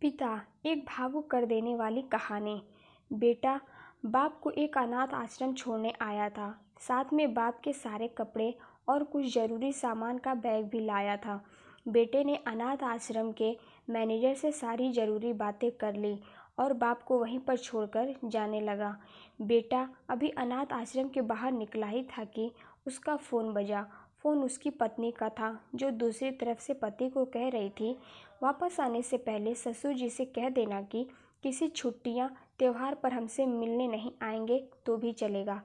पिता, एक भावुक कर देने वाली कहानी। बेटा बाप को एक अनाथ आश्रम छोड़ने आया था। साथ में बाप के सारे कपड़े और कुछ ज़रूरी सामान का बैग भी लाया था। बेटे ने अनाथ आश्रम के मैनेजर से सारी ज़रूरी बातें कर ली और बाप को वहीं पर छोड़कर जाने लगा। बेटा अभी अनाथ आश्रम के बाहर निकला ही था कि उसका फ़ोन बजा। फ़ोन उसकी पत्नी का था, जो दूसरी तरफ से पति को कह रही थी, वापस आने से पहले ससुर जी से कह देना कि किसी छुट्टियां त्योहार पर हमसे मिलने नहीं आएंगे तो भी चलेगा।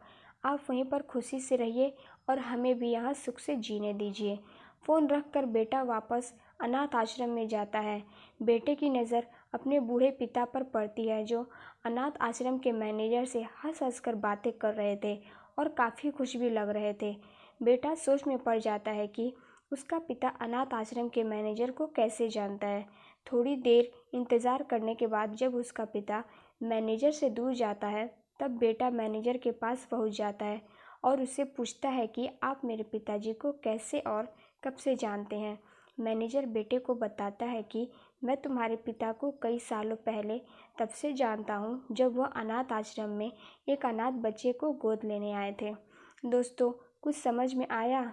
आप वहीं पर खुशी से रहिए और हमें भी यहाँ सुख से जीने दीजिए। फ़ोन रख कर बेटा वापस अनाथ आश्रम में जाता है। बेटे की नज़र अपने बूढ़े पिता पर पड़ती है, जो अनाथ आश्रम के मैनेजर से हंस हंस कर बातें कर रहे थे और काफ़ी खुश भी लग रहे थे। बेटा सोच में पड़ जाता है कि उसका पिता अनाथ आश्रम के मैनेजर को कैसे जानता है। थोड़ी देर इंतज़ार करने के बाद जब उसका पिता मैनेजर से दूर जाता है, तब बेटा मैनेजर के पास पहुंच जाता है और उससे पूछता है कि आप मेरे पिताजी को कैसे और कब से जानते हैं। मैनेजर बेटे को बताता है कि मैं तुम्हारे पिता को कई सालों पहले तब से जानता हूँ, जब वह अनाथ आश्रम में एक अनाथ बच्चे को गोद लेने आए थे। दोस्तों, कुछ समझ में आया?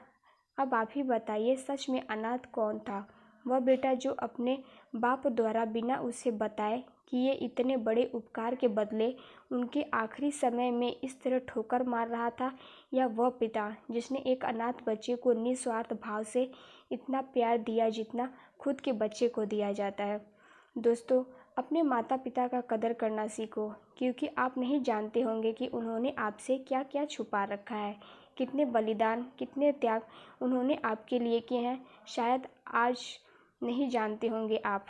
अब आप ही बताइए, सच में अनाथ कौन था? वह बेटा जो अपने बाप द्वारा बिना उसे बताए कि ये इतने बड़े उपकार के बदले उनके आखिरी समय में इस तरह ठोकर मार रहा था, या वह पिता जिसने एक अनाथ बच्चे को निस्वार्थ भाव से इतना प्यार दिया जितना खुद के बच्चे को दिया जाता है? दोस्तों, अपने माता पिता का कदर करना सीखो, क्योंकि आप नहीं जानते होंगे कि उन्होंने आपसे क्या क्या छुपा रखा है, कितने बलिदान, कितने त्याग उन्होंने आपके लिए किए हैं। शायद आज नहीं जानते होंगे आप।